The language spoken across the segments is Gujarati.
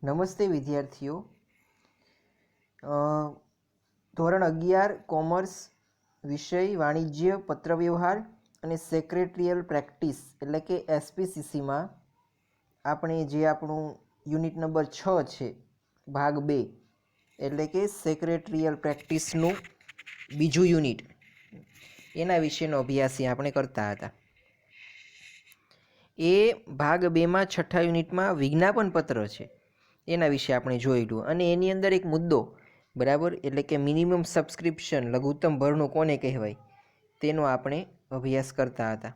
નમસ્તે વિદ્યાર્થીઓ. ધોરણ 11 કોમર્સ વિષય વાણિજ્ય પત્રવ્યવહાર અને સેક્રેટરીયલ પ્રેક્ટિસ એટલે કે એસપીસીસીમાં આપણે જે આપણું યુનિટ નંબર 6 છે ભાગ 2 એટલે કે સેક્રેટરીયલ પ્રેક્ટિસનું બીજું યુનિટ એના વિશેનો અભ્યાસ આપણે કરતા હતા. એ ભાગ 2માં છઠ્ઠા યુનિટમાં વિજ્ઞાપન પત્ર છે એના વિશે આપણે જોયેલું અને એની અંદર એક મુદ્દો બરાબર એટલે કે મિનિમમ સબસ્ક્રિપ્શન લઘુત્તમ ભરણું કોને કહેવાય તેનો આપણે અભ્યાસ કરતા હતા.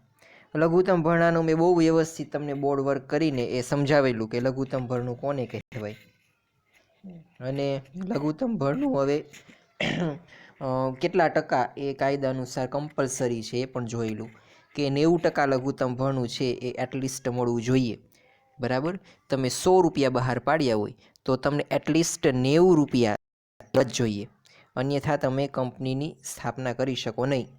લઘુત્તમ ભરણાનું મેં બહુ વ્યવસ્થિત તમને બોર્ડ વર્ક કરીને એ સમજાવેલું કે લઘુત્તમ ભરણું કોને કહેવાય અને લઘુત્તમ ભરણું હવે કેટલા ટકા એ કાયદા અનુસાર કમ્પલસરી છે એ પણ જોયેલું કે 90% લઘુત્તમ ભરણું છે એ એટલીસ્ટ મળવું જોઈએ. બરાબર, તમે 100 રૂપિયા બહાર પાડ્યા હોય તો તમને એટલીસ્ટ 90 રૂપિયા જ જોઈએ, અન્યથા તમે કંપનીની સ્થાપના કરી શકો નહીં.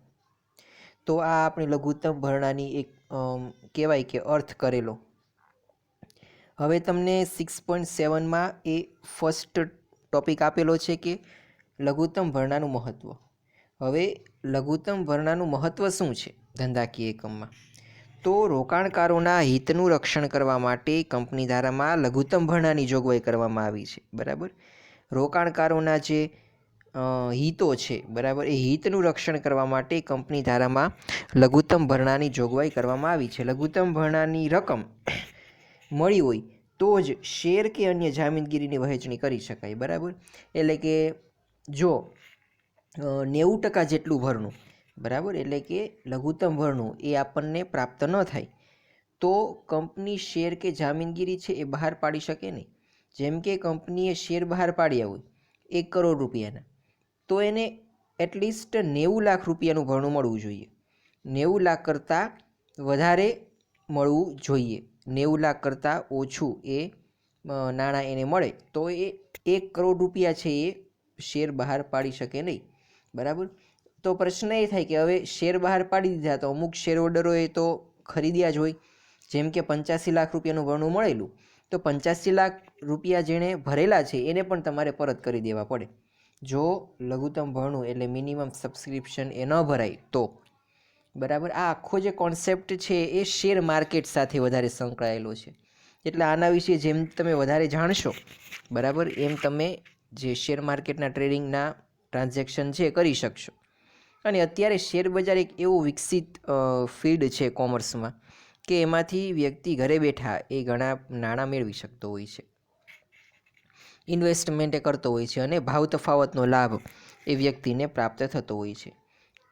તો આ આપણી લઘુત્તમ ભરણાની એક કહેવાય કે અર્થ કરેલો. હવે તમને 6.7માં એ ફર્સ્ટ ટોપિક આપેલો છે કે લઘુત્તમ ભરણાનું મહત્ત્વ. હવે લઘુત્તમ ભરણાનું મહત્ત્વ શું છે ધંધાકીય એકમમાં? તો રોકાણકારોના હિતનું રક્ષણ કરવા માટે કંપની ધારામાં લઘુત્તમ ભરણાની જોગવાઈ કરવામાં આવી છે. બરાબર, રોકાણકારોના જે હિતો છે બરાબર એ હિતનું રક્ષણ કરવા માટે કંપની ધારામાં લઘુત્તમ ભરણાની જોગવાઈ કરવામાં આવી છે. લઘુત્તમ ભરણાની રકમ મળી હોય તો જ શેર કે અન્ય જામીનગીરીની વહેંચણી કરી શકાય. બરાબર, એટલે કે જો 90% જેટલું ભરણું બરાબર એટલે કે લઘુત્તમ ભરણું એ આપણને પ્રાપ્ત ન થાય તો કંપની શેર કે જામીનગીરી છે એ બહાર પાડી શકે નહીં. જેમ કે કંપનીએ શેર બહાર પાડ્યા હોય 1 કરોડ રૂપિયાના તો એને એટલીસ્ટ 90 લાખ રૂપિયાનું ભરણું મળવું જોઈએ. 90 લાખ કરતાં વધારે મળવું જોઈએ. 90 લાખ કરતાં ઓછું એ નાણાં એને મળે તો એ 1 કરોડ રૂપિયા છે એ શેર બહાર પાડી શકે નહીં. બરાબર, તો પ્રશ્ન એ થાય કે હવે શેર બહાર પાડી દીધા તો અમુક શેર હોલ્ડરોએ તો ખરીદ્યા જ હોય. જેમ કે 85 લાખ રૂપિયાનું ભરણું મળેલું તો 85 લાખ રૂપિયા જેણે ભરેલા છે એને પણ તમારે પરત કરી દેવા પડે જો લઘુત્તમ ભરણું એટલે મિનિમમ સબસ્ક્રિપ્શન એ ન ભરાય તો. બરાબર, આ આખો જે કોન્સેપ્ટ છે એ શેર માર્કેટ સાથે વધારે સંકળાયેલો છે. એટલે આના વિશે જેમ તમે વધારે જાણશો બરાબર એમ તમે જે શેર માર્કેટના ટ્રેડિંગના ટ્રાન્ઝેક્શન છે કરી શકશો. અને અત્યારે શેર બજાર એક એવું વિકસિત ફિલ્ડ છે કોમર્સમાં કે એમાંથી વ્યક્તિ ઘરે બેઠા એ ઘણા નાણાં મેળવી શકતો હોય છે, ઇન્વેસ્ટમેન્ટ એ કરતો હોય છે અને ભાવ તફાવતનો લાભ એ વ્યક્તિને પ્રાપ્ત થતો હોય છે.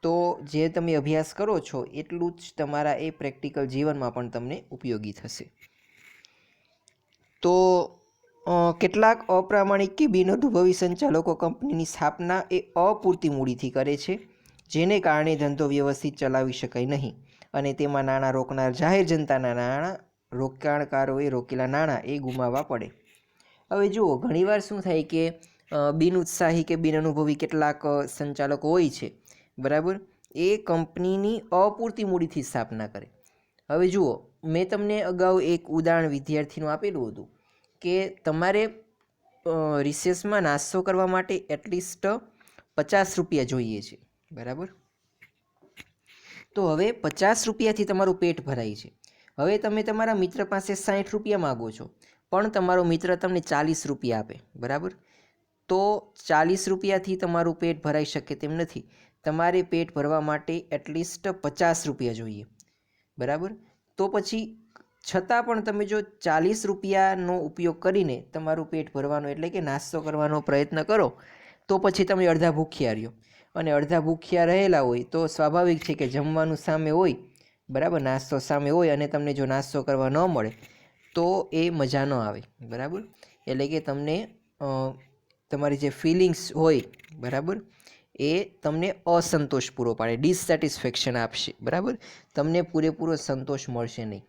તો જે તમે અભ્યાસ કરો છો એટલું જ તમારા એ પ્રેક્ટિકલ જીવનમાં પણ તમને ઉપયોગી થશે. તો કેટલાક અપ્રામાણિક કે બિનઅનુભવી સંચાલકો કંપનીની સ્થાપના એ અપૂરતી મૂડીથી કરે છે જેને કારણે ધંધો વ્યવસ્થિત ચલાવી શકાય નહીં અને તેમાં નાણાં રોકનાર જાહેર જનતાના નાણાં રોકાણકારોએ રોકેલા નાણાં એ ગુમાવવા પડે. હવે જુઓ, ઘણીવાર શું થાય કે બિનઉત્સાહી કે બિનઅનુભવી કેટલાક સંચાલકો હોય છે બરાબર એ કંપનીની અપૂરતી મૂડીથી સ્થાપના કરે. હવે જુઓ, મેં તમને અગાઉ એક ઉદાહરણ વિદ્યાર્થીનું આપેલું હતું કે તમારે રિસેસમાં નાસ્તો કરવા માટે એટલીસ્ટ 50 રૂપિયા જોઈએ છે. બરાબર, તો હવે 50 રૂપિયાથી તમારું પેટ ભરાય છે. હવે તમે તમારા મિત્ર પાસે 60 રૂપિયા માગો છો પણ તમારો મિત્ર તમને 40 રૂપિયા આપે. બરાબર, તો 40 રૂપિયાથી તમારું પેટ ભરાઈ શકે તેમ નથી. તમારે પેટ ભરવા માટે એટલીસ્ટ 50 રૂપિયા જોઈએ. બરાબર, તો પછી છતાં પણ તમે જો 40 રૂપિયાનો ઉપયોગ કરીને તમારું પેટ ભરવાનો એટલે કે નાસ્તો કરવાનો પ્રયત્ન કરો તો પછી તમે અડધા ભૂખ્યા રહ્યો અને અડધા ભૂખ્યા રહેલા હોય તો સ્વાભાવિક છે કે જમવાનું સામે હોય બરાબર, નાસ્તો સામે હોય અને તમને જો નાસ્તો કરવા ન મળે તો એ મજા ન આવે. બરાબર, એટલે કે તમને તમારી જે ફિલિંગ્સ હોય બરાબર એ તમને અસંતોષ પૂરો પાડે, ડિસસેટિસ્ફેક્શન આપશે. બરાબર, તમને પૂરેપૂરો સંતોષ મળશે નહીં.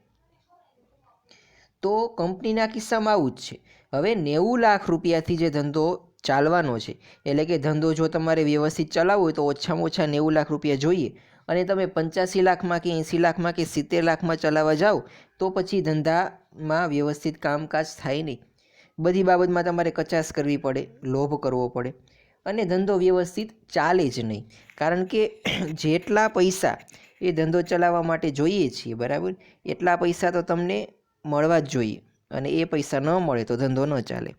તો કંપનીના કિસ્સામાં આવું જ છે. હવે 90 લાખ રૂપિયાથી જે ધંધો ચાલવાનો છે એટલે કે ધંધો જો તમારે વ્યવસ્થિત ચલાવવો હોય તો ઓછામાં ઓછા 90 લાખ રૂપિયા જોઈએ અને તમે 85 લાખમાં કે 80 લાખમાં કે 70 લાખમાં ચલાવવા જાઓ તો પછી ધંધામાં વ્યવસ્થિત કામકાજ થાય નહીં. બધી બાબતમાં તમારે કચાશ કરવી પડે, લોભ કરવો પડે અને ધંધો વ્યવસ્થિત ચાલે જ નહીં. કારણ કે જેટલા પૈસા એ ધંધો ચલાવવા માટે જોઈએ છીએ, બરાબર, એટલા પૈસા તો તમને મળવા જ જોઈએ અને એ પૈસા ન મળે તો ધંધો ન ચાલે.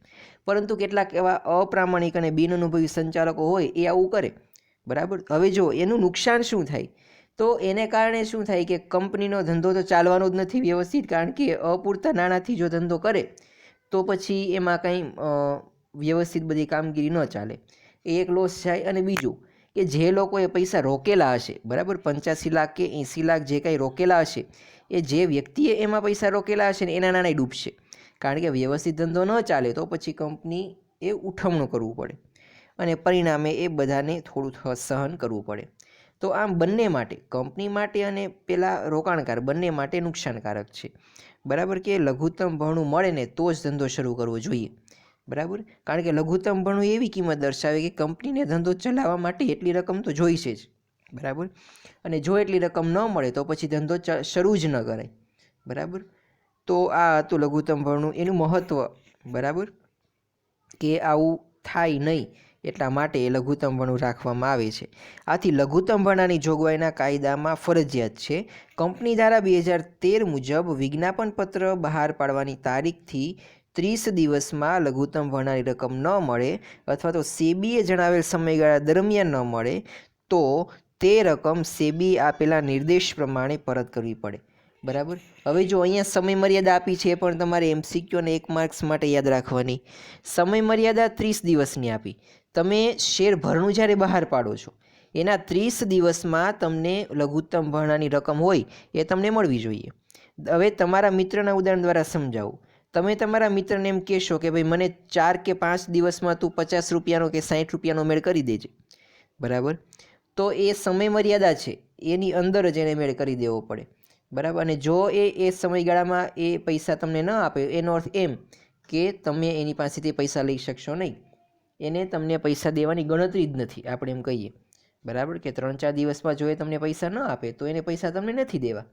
પરંતુ કેટલાક એવા અપ્રામાણિક અને બિનઅનુભવી સંચાલકો હોય એ આવું કરે, બરાબર. હવે જો એનું નુકસાન શું થાય, તો એને કારણે શું થાય કે કંપનીનો ધંધો તો ચાલવાનો જ નથી વ્યવસ્થિત, કારણ કે અપૂરતા નાણાંથી જો ધંધો કરે તો પછી એમાં કંઈ વ્યવસ્થિત બધી કામગીરી ન ચાલે, એ એક લોસ જાય. અને બીજું કે જે લોકોએ પૈસા રોકેલા હશે, બરાબર, 85 લાખ કે 80 લાખ જે કંઈ રોકેલા હશે, એ જે વ્યક્તિએ એમાં પૈસા રોકેલા હશે ને એના નાણાં ડૂબશે. કારણ કે વ્યવસ્થિત ધંધો ન ચાલે તો પછી કંપની એ ઉઠમણું કરવું પડે અને પરિણામે એ બધાને થોડું સહન કરવું પડે. તો આમ બંને માટે, કંપની માટે અને પેલા રોકાણકાર બંને માટે નુકસાનકારક છે, બરાબર. કે લઘુત્તમ ભરણું મળે ને તો જ ધંધો શરૂ કરવો જોઈએ, બરાબર. કારણ કે લઘુત્તમ ભરણું એવી કિંમત દર્શાવે કે કંપનીને ધંધો ચલાવવા માટે એટલી રકમ તો જોઈશે જ, બરાબર. અને જો એટલી રકમ ન મળે તો પછી ધંધો શરૂ જ ન કરાય, બરાબર. તો આ હતું લઘુત્તમ ભરણું, એનું મહત્ત્વ, બરાબર, કે આવું થાય નહીં એટલા માટે લઘુત્તમ ભરણું રાખવામાં આવે છે. આથી લઘુત્તમ ભરણાની જોગવાઈના કાયદામાં ફરજિયાત છે. કંપની ધારા 2013 મુજબ વિજ્ઞાપન પત્ર બહાર પાડવાની તારીખથી 30 દિવસમાં લઘુત્તમ ભરણાની રકમ ન મળે અથવા તો સેબીએ જણાવેલ સમયગાળા દરમિયાન ન મળે તો તે રકમ સેબીએ આપેલા નિર્દેશ પ્રમાણે પરત કરવી પડે, બરાબર. હવે જો અહીંયા સમય મર્યાદા આપી છે પણ તમારે MCQ અને 1 માર્ક્સ માટે યાદ રાખવાની. સમય મર્યાદા 30 દિવસની આપી. તમે શેર ભરણું જ્યારે બહાર પાડો છો એના 30 દિવસમાં તમને લઘુત્તમ ભરણાની રકમ હોય એ તમને મળવી જોઈએ. હવે તમારા મિત્રના ઉદાહરણ દ્વારા સમજાવું. તમે તમારા મિત્રને એમ કહેશો કે ભાઈ મને 4 કે 5 દિવસમાં તું 50 રૂપિયાનો કે 60 રૂપિયાનો મેળ કરી દેજે, બરાબર. તો એ સમય મર્યાદા છે એની અંદર જ એને મેળ કરી દેવો પડે, બરાબર. અને જો એ સમયગાળામાં એ પૈસા તમને ન આપે એનો અર્થ એમ કે તમે એની પાસેથી પૈસા લઈ શકશો નહીં, એને તમને પૈસા દેવાની ગણતરી જ નથી, આપણે એમ કહીએ, બરાબર. કે 3-4 દિવસમાં જો એ તમને પૈસા ન આપે તો એને પૈસા તમને નથી દેવા.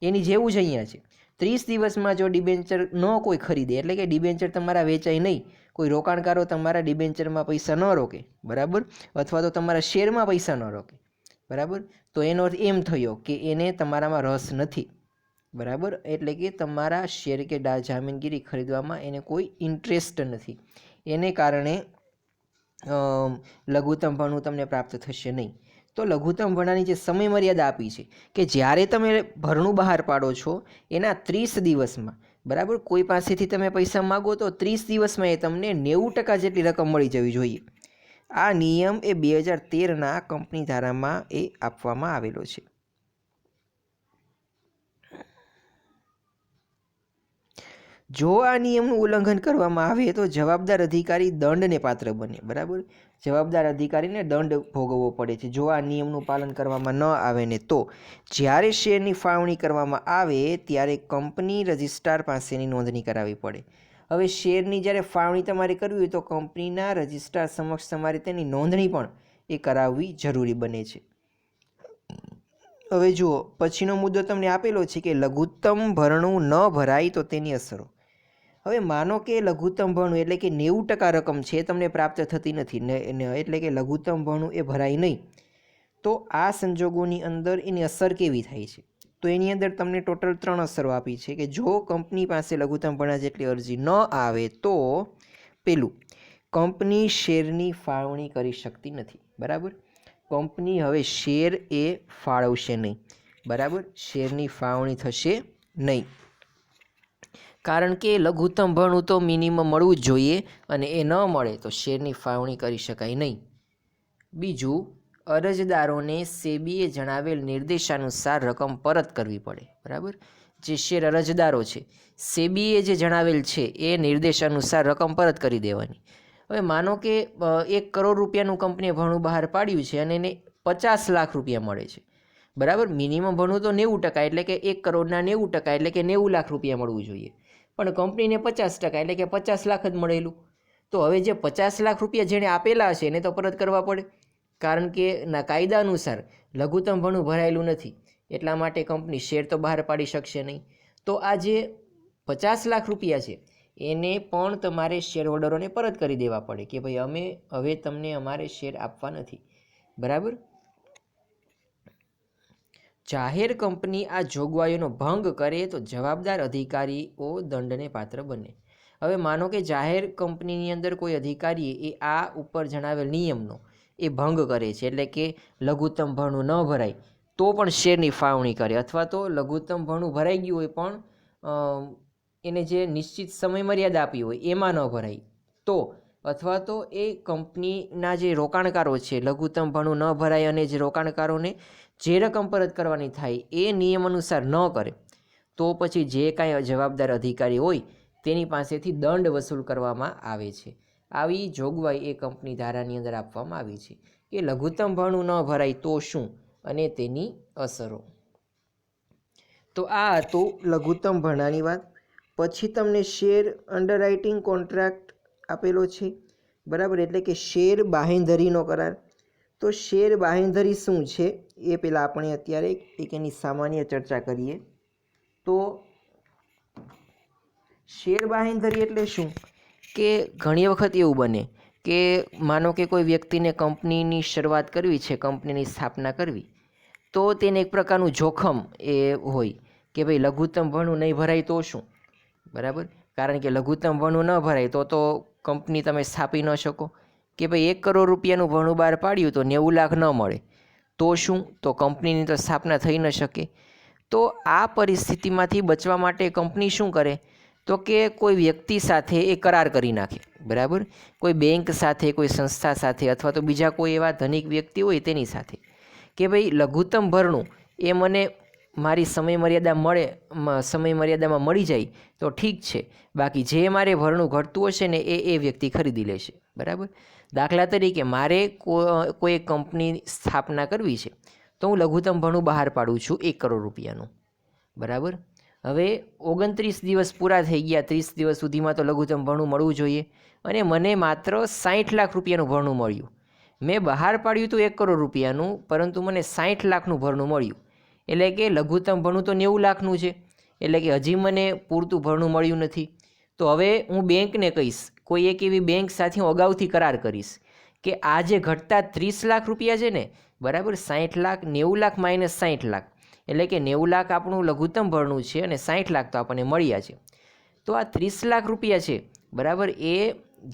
એની જેવું જ અહીંયા છે. 30 દિવસમાં જો ડિબેન્ચર ન કોઈ ખરીદે, એટલે કે ડિબેન્ચર તમારા વેચાય નહીં, કોઈ રોકાણકારો તમારા ડિબેન્ચરમાં પૈસા ન રોકે, બરાબર, અથવા તો તમારા શેરમાં પૈસા ન રોકે, બરાબર, તો એનો અર્થ એમ થયો કે એને તમારામાં રસ નથી, બરાબર. એટલે કે તમારા શેર કે જામીનગીરી ખરીદવામાં એને કોઈ ઇન્ટરેસ્ટ નથી, એને કારણે લઘુત્તમ ભરણું તમને પ્રાપ્ત થશે નહીં. તો લઘુત્તમ ભરણાની જે સમય મર્યાદા આપી છે કે જ્યારે તમે ભરણું બહાર પાડો છો એના 30 દિવસમાં, બરાબર, કોઈ પાસેથી તમે પૈસા માગો તો 30 દિવસમાં એ તમને 90% જેટલી રકમ મળી જવી જોઈએ. આ નિયમ એ 2013ના કંપની ધારામાં એ આપવામાં આવેલો છે. જો આ નિયમનું ઉલ્લંઘન કરવામાં આવે તો જવાબદાર અધિકારી દંડને પાત્ર બને, બરાબર. જવાબદાર અધિકારીને દંડ ભોગવવો પડે છે જો આ નિયમનું પાલન કરવામાં ન આવે ને તો. જ્યારે શેરની ફાળવણી કરવામાં આવે ત્યારે કંપની રજિસ્ટ્રાર પાસેની નોંધણી કરાવવી પડે. હવે શેરની જ્યારે ફાળવણી તમારે કરવી હોય તો કંપનીના રજિસ્ટ્રાર સમક્ષ તમારે તેની નોંધણી પણ એ કરાવવી જરૂરી બને છે. હવે જુઓ, પછીનો મુદ્દો તમને આપેલો છે કે લઘુત્તમ ભરણું ન ભરાય તો તેની અસરો. હવે માનો કે લઘુત્તમ ભરણું એટલે કે 90% રકમ છે એ તમને પ્રાપ્ત થતી નથી, એટલે કે લઘુત્તમ ભરણું એ ભરાય નહીં, તો આ સંજોગોની અંદર એની અસર કેવી થાય છે? તો એની અંદર તમને ટોટલ 3 અસરો આપી છે કે જો કંપની પાસે લઘુત્તમ ભરણા જેટલી અરજી ન આવે તો પેલું, કંપની શેરની ફાળવણી કરી શકતી નથી, બરાબર. કંપની હવે શેર એ ફાળવશે નહીં, બરાબર, શેરની ફાળવણી થશે નહીં, કારણ કે લઘુત્તમ ભરણું તો મિનિમમ મળવું જ જોઈએ અને એ ન મળે તો શેરની ફાળવણી કરી શકાય નહીં. બીજું, અરજદારોને સેબીએ જણાવેલ નિર્દેશાનુસાર રકમ પરત કરવી પડે, બરાબર. જે શેર અરજદારો છે સેબીએ જે જણાવેલ છે એ નિર્દેશાનુસાર રકમ પરત કરી દેવાની. હવે માનો કે 1 કરોડ રૂપિયાનું કંપનીએ ભરણું બહાર પાડ્યું છે અને એને 50 લાખ રૂપિયા મળે છે, બરાબર. મિનિમમ ભરણું તો 90%, એટલે કે 1 કરોડના 90%, એટલે કે 90 લાખ રૂપિયા મળવું જોઈએ, પણ કંપનીને 50%, એટલે કે 50 લાખ જ મળેલું. તો હવે જે 50 લાખ રૂપિયા જેણે આપેલા છે એને તો પરત કરવા પડે, કારણ કે કાયદા અનુસાર લઘુત્તમ ભરણું ભરાયેલું નથી, એટલા માટે કંપની શેર તો બહાર પાડી શકશે નહીં. તો આ જે 50 લાખ રૂપિયા છે એને પણ તમારે શેર હોલ્ડરોને પરત કરી દેવા પડે કે ભાઈ અમે હવે તમને અમારે શેર આપવા નથી, બરાબર. જાહેર કંપની આ જોગવાઈઓનો ભંગ કરે તો જવાબદાર અધિકારીઓ દંડને પાત્ર બને. હવે માનો કે જાહેર કંપનીની અંદર કોઈ અધિકારી એ આ ઉપર જણાવેલ નિયમનો એ ભંગ કરે છે, એટલે કે લઘુત્તમ ભરણું ન ભરાય તો પણ શેરની ફાળવણી કરે, અથવા તો લઘુત્તમ ભરણું ભરાઈ ગયું હોય પણ એને જે નિશ્ચિત સમય મર્યાદા આપી હોય એમાં ન ભરાય તો, અથવા તો એ કંપનીના જે રોકાણકારો છે લઘુત્તમ ભરણું ન ભરાય અને જે રોકાણકારોને જે રકમ પરત કરવાની થાય એ નિયમ અનુસાર ન કરે તો પછી જે કાંઈ જવાબદાર અધિકારી હોય તેની પાસેથી દંડ વસૂલ કરવામાં આવે છે. આવી જોગવાઈ એ કંપની ધારાની અંદર આપવામાં આવી છે કે લઘુત્તમ ભરણું ન ભરાય તો શું અને તેની અસરો. તો આ હતું લઘુત્તમ ભરણાની વાત. પછી તમને શેર અંડરરાઇટિંગ કોન્ટ્રાક્ટ આપેલો છે, બરાબર, એટલે કે શેર બાંહેધરીનો કરાર. તો શેર બાંહેધરી શું છે એ પહેલાં આપણે અત્યારે એક એની સામાન્ય ચર્ચા કરીએ. તો શેર બાંહેધરી એટલે શું કે ઘણી વખત એવું બને કે માનો કે કોઈ વ્યક્તિને કંપનીની શરૂઆત કરવી છે, કંપનીની સ્થાપના કરવી, તો તેને એક પ્રકારનું જોખમ એ હોય કે ભાઈ લઘુત્તમ ભરણું નહીં ભરાય તો શું, બરાબર. કારણ કે લઘુત્તમ ભરણું ન ભરાય તો કંપની તમે સ્થાપી ન શકો. કે ભાઈ 1 કરોડ રૂપિયાનું ભરણું બહાર પાડ્યું તો 90 લાખ ન મળે તો શું, તો કંપનીની તો સ્થાપના થઈ ન શકે. તો આ પરિસ્થિતિમાંથી બચવા માટે કંપની શું કરે તો કે કોઈ વ્યક્તિ સાથે એ કરાર કરી નાખે, બરાબર. કોઈ બેંક સાથે, કોઈ સંસ્થા સાથે, અથવા તો બીજા કોઈ એવા ધનિક વ્યક્તિ હોય તેની સાથે કે ભાઈ લઘુત્તમ ભરણું એ મને મારી સમય મર્યાદામાં મળી જાય તો ઠીક છે, બાકી જે મારે ભરણું ઘટતું હશે ને એ વ્યક્તિ ખરીદી લેશે, બરાબર. દાખલા તરીકે મારે કોઈ કંપની સ્થાપના કરવી છે તો હું લઘુત્તમ ભરણું બહાર પાડું છું 1 કરોડ રૂપિયાનું, બરાબર. હવે 29 દિવસ પૂરા થઈ ગયા, 30 દિવસ સુધીમાં તો લઘુત્તમ ભરણું મળવું જોઈએ અને મને માત્ર 60 લાખ રૂપિયાનું ભરણું મળ્યું. મેં બહાર પાડ્યું હતું 1 કરોડ રૂપિયાનું, પરંતુ મને 60 લાખનું ભરણું મળ્યું. એટલે કે લઘુત્તમ ભરણું તો 90 લાખનું છે, એટલે કે હજી મને પૂરતું ભરણું મળ્યું નથી. તો હવે હું બેંકને કહીશ, કોઈ એક એવી બેંક સાથે હું અગાઉથી કરાર કરીશ કે આ જે ઘટતા 30 લાખ રૂપિયા છે ને, બરાબર, 60 લાખ, 90 લાખ માઇનસ 60 લાખ, એટલે કે 90 લાખ આપણું લઘુત્તમ ભરણું છે અને 60 લાખ તો આપણને મળ્યા છે. તો આ 30 લાખ રૂપિયા છે, બરાબર, એ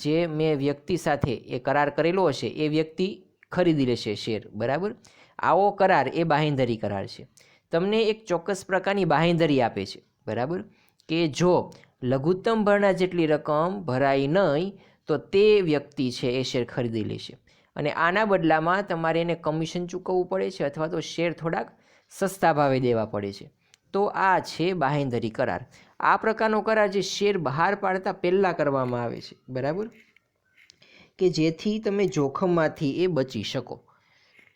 જે મેં વ્યક્તિ સાથે એ કરાર કરેલો હશે એ વ્યક્તિ ખરીદી લેશે શેર, બરાબર. આવો કરાર એ બાંહેધરી કરાર છે. તમને એક ચોક્કસ પ્રકારની બાંહેધરી આપે છે, બરાબર, કે જો લઘુત્તમ ભરણા જેટલી રકમ ભરાય નહીં તો તે વ્યક્તિ છે એ શેર ખરીદી લેશે અને આના બદલામાં તમારે એને કમિશન ચૂકવવું પડે છે અથવા તો શેર થોડાક સસ્તા ભાવે દેવા પડે છે. તો આ છે બાંહેધરી કરાર. આ પ્રકારનો કરાર જે શેર બહાર પાડતા પહેલાં કરવામાં આવે છે, બરાબર, કે જેથી તમે જોખમમાંથી એ બચી શકો.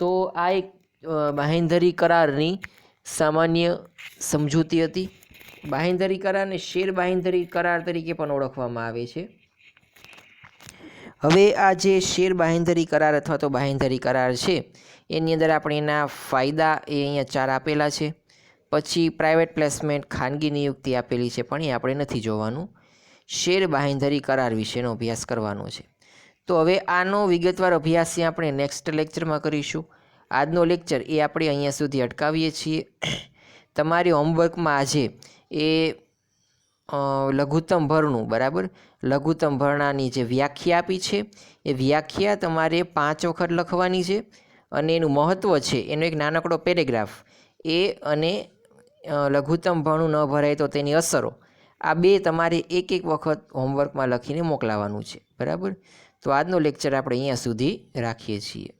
તો આ એક બાંહેધરી કરારની સામાન્ય સમજૂતી હતી. બાંહેધરી કરારને શેર બાંહેધરી કરાર તરીકે પણ ઓળખવામાં આવે છે. હવે આ જે શેર બાંહેધરી કરાર અથવા તો બાંહેધરી કરાર છે એની અંદર આપણે એના ફાયદા એ અહીંયા 4 આપેલા છે. પછી પ્રાઇવેટ પ્લેસમેન્ટ, ખાનગી નિયુક્તિ આપેલી છે, પણ એ આપણે નથી જોવાનું. શેર બાંહેધરી કરાર વિશેનો અભ્યાસ કરવાનો છે. તો હવે આનો વિગતવાર અભ્યાસ આપણે નેક્સ્ટ લેક્ચરમાં કરીશું. આજનો લેક્ચર એ આપણે અહીંયા સુધી અટકાવીએ છીએ. તમારી હોમવર્કમાં આજે એ લઘુત્તમ ભરણું, બરાબર, લઘુત્તમ ભરણાની જે વ્યાખ્યા આપી છે એ વ્યાખ્યા તમારે 5 વખત લખવાની છે અને એનું મહત્ત્વ છે એનો એક નાનકડો પેરેગ્રાફ એ અને લઘુત્તમ ભરણું ન ભરાય તો તેની અસરો, આ 2 તમારે એક વખત હોમવર્કમાં લખીને મોકલાવવાનું છે, બરાબર. તો આજનો લેક્ચર આપણે અહીંયા સુધી રાખીએ છીએ.